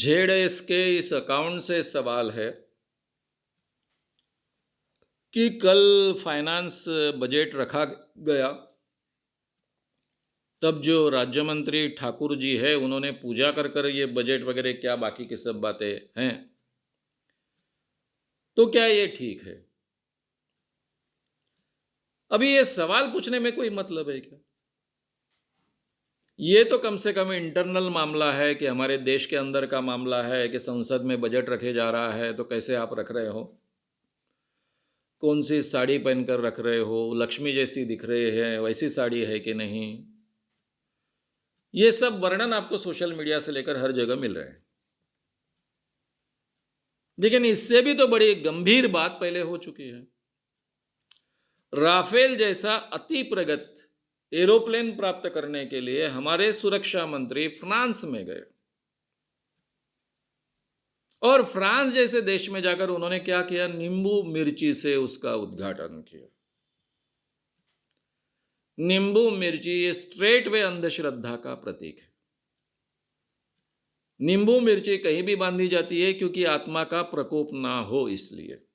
ZS के इस account से सवाल है कि कल फाइनेंस बजट रखा गया, तब जो राज्य मंत्री ठाकुर जी है उन्होंने पूजा कर कर ये बजट वगैरह क्या बाकी की सब बातें हैं, तो क्या ये ठीक है? अभी ये सवाल पूछने में कोई मतलब है क्या? ये तो कम से कम इंटरनल मामला है कि हमारे देश के अंदर का मामला है कि संसद में बजट रखे जा रहा है तो कैसे आप रख रहे हो, कौन सी साड़ी पहनकर रख रहे हो, लक्ष्मी जैसी दिख रहे हैं, वैसी साड़ी है कि नहीं, ये सब वर्णन आपको सोशल मीडिया से लेकर हर जगह मिल रहे हैं। लेकिन इससे भी तो बड़ी गंभीर बात पहले हो चुकी है। राफेल जैसा अति प्रगत एरोप्लेन प्राप्त करने के लिए हमारे सुरक्षा मंत्री फ्रांस में गए और फ्रांस जैसे देश में जाकर उन्होंने क्या किया, नींबू मिर्ची से उसका उद्घाटन किया। नींबू मिर्ची ये स्ट्रेट वे अंधश्रद्धा का प्रतीक है। नींबू मिर्ची कहीं भी बांधी जाती है क्योंकि आत्मा का प्रकोप ना हो, इसलिए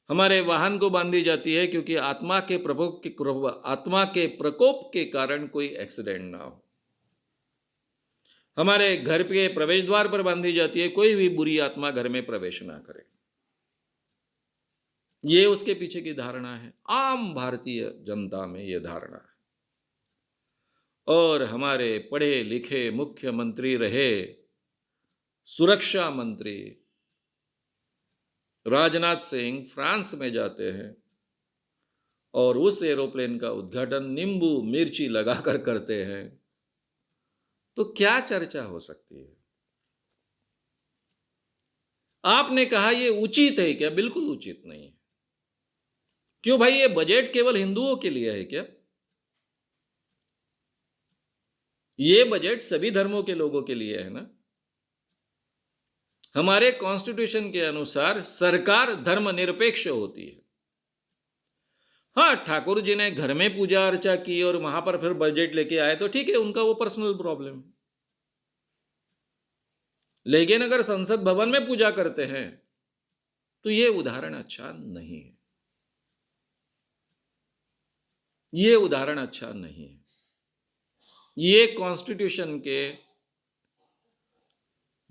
हमारे वाहन को बांधी जाती है क्योंकि आत्मा के प्रकोप के कारण कोई एक्सीडेंट ना हो। हमारे घर के प्रवेश द्वार पर बांधी जाती है, कोई भी बुरी आत्मा घर में प्रवेश ना करे। ये उसके पीछे की धारणा है, आम भारतीय जनता में ये धारणा है। और हमारे पढ़े लिखे मुख्यमंत्री रहे सुरक्षा मंत्री राजनाथ सिंह फ्रांस में जाते हैं और उस एरोप्लेन का उद्घाटन नींबू मिर्ची लगाकर करते हैं, तो क्या चर्चा हो सकती है? आपने कहा ये उचित है क्या? बिल्कुल उचित नहीं है। क्यों भाई, ये बजट केवल हिंदुओं के लिए है क्या? ये बजट सभी धर्मों के लोगों के लिए है ना। हमारे कॉन्स्टिट्यूशन के अनुसार सरकार धर्मनिरपेक्ष होती है। हाँ, ठाकुर जी ने घर में पूजा अर्चा की और वहां पर फिर बजट लेके आए तो ठीक है, उनका वो पर्सनल प्रॉब्लम है। लेकिन अगर संसद भवन में पूजा करते हैं तो ये उदाहरण अच्छा नहीं है। ये उदाहरण अच्छा नहीं है। ये कॉन्स्टिट्यूशन के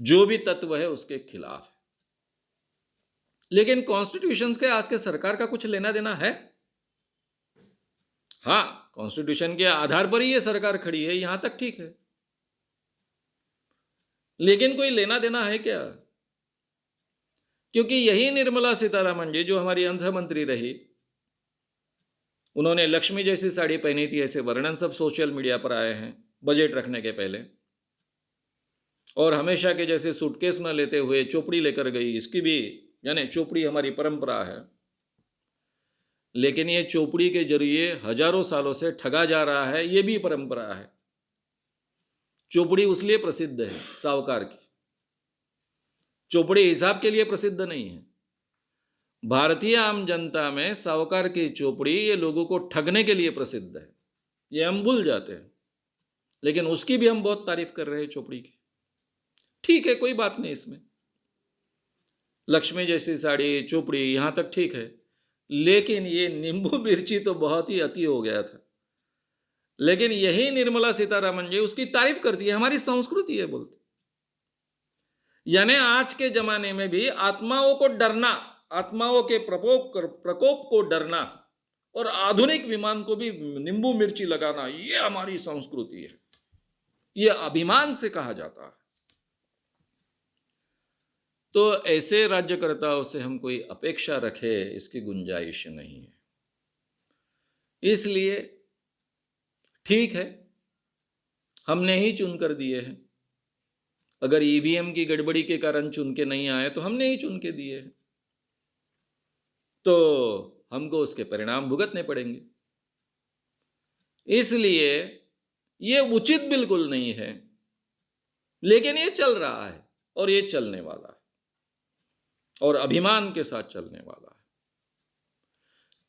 जो भी तत्व है उसके खिलाफ है। लेकिन कॉन्स्टिट्यूशन के आज के सरकार का कुछ लेना देना है? हाँ, कॉन्स्टिट्यूशन के आधार पर ही ये सरकार खड़ी है, यहां तक ठीक है। लेकिन कोई लेना देना है क्या? क्योंकि यही निर्मला सीतारमण जी जो हमारी अर्थ मंत्री रही, उन्होंने लक्ष्मी जैसी साड़ी पहनी थी, ऐसे वर्णन सब सोशल मीडिया पर आए हैं बजट रखने के पहले। और हमेशा के जैसे सूटकेस न लेते हुए चोपड़ी लेकर गई, इसकी भी यानी चोपड़ी हमारी परंपरा है। लेकिन ये चोपड़ी के जरिए हजारों सालों से ठगा जा रहा है, ये भी परंपरा है। चोपड़ी उसलिए प्रसिद्ध है साहूकार की, चोपड़ी हिसाब के लिए प्रसिद्ध नहीं है। भारतीय आम जनता में साहूकार की चोपड़ी ये लोगों को ठगने के लिए प्रसिद्ध है, ये हम भूल जाते हैं। लेकिन उसकी भी हम बहुत तारीफ कर रहे हैं चोपड़ी की। ठीक है, कोई बात नहीं इसमें, लक्ष्मी जैसी साड़ी चोपड़ी यहां तक ठीक है। लेकिन ये नींबू मिर्ची तो बहुत ही अति हो गया था। लेकिन यही निर्मला सीतारमण जी उसकी तारीफ करती है, हमारी संस्कृति है बोलते। यानी आज के जमाने में भी आत्माओं को डरना, आत्माओं के प्रकोप को डरना और आधुनिक विमान को भी नींबू मिर्ची लगाना, ये हमारी संस्कृति है, ये अभिमान से कहा जाता है। तो ऐसे राज्यकर्ताओं से हम कोई अपेक्षा रखे, इसकी गुंजाइश नहीं है। इसलिए ठीक है, हमने ही चुन कर दिए हैं। अगर ईवीएम की गड़बड़ी के कारण चुन के नहीं आए तो हमने ही चुन के दिए हैं, तो हमको उसके परिणाम भुगतने पड़ेंगे। इसलिए ये उचित बिल्कुल नहीं है, लेकिन ये चल रहा है और ये चलने वाला है और अभिमान के साथ चलने वाला है।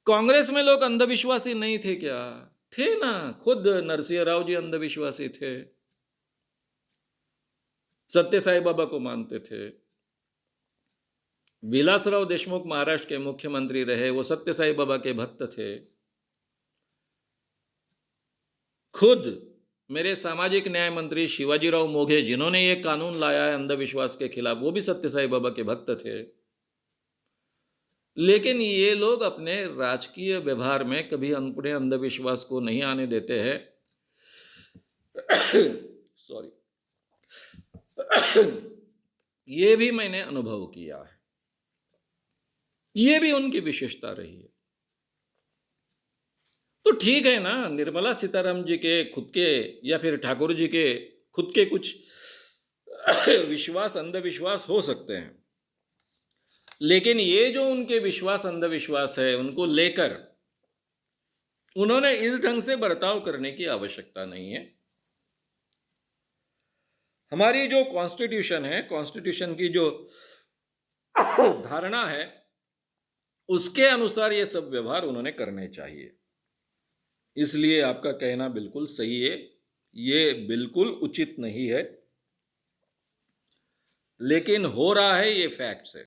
कांग्रेस में लोग अंधविश्वासी नहीं थे क्या? थे ना, खुद नरसिंह राव जी अंधविश्वासी थे, सत्य साई बाबा को मानते थे। विलासराव देशमुख महाराष्ट्र के मुख्यमंत्री रहे, वो सत्य साई बाबा के भक्त थे। खुद मेरे सामाजिक न्याय मंत्री शिवाजीराव मोघे, जिन्होंने ये कानून लाया है अंधविश्वास के खिलाफ, वो भी सत्य साई बाबा के भक्त थे। लेकिन ये लोग अपने राजकीय व्यवहार में कभी अपने अंधविश्वास को नहीं आने देते हैं। सॉरी, ये भी मैंने अनुभव किया है, ये भी उनकी विशेषता रही है। तो ठीक है ना, निर्मला सीतारामन जी के खुद के या फिर ठाकुर जी के खुद के कुछ विश्वास अंधविश्वास हो सकते हैं, लेकिन ये जो उनके विश्वास अंधविश्वास है, उनको लेकर उन्होंने इस ढंग से बर्ताव करने की आवश्यकता नहीं है। हमारी जो कॉन्स्टिट्यूशन है, कॉन्स्टिट्यूशन की जो धारणा है, उसके अनुसार ये सब व्यवहार उन्होंने करने चाहिए। इसलिए आपका कहना बिल्कुल सही है, ये बिल्कुल उचित नहीं है, लेकिन हो रहा है, ये फैक्ट्स है।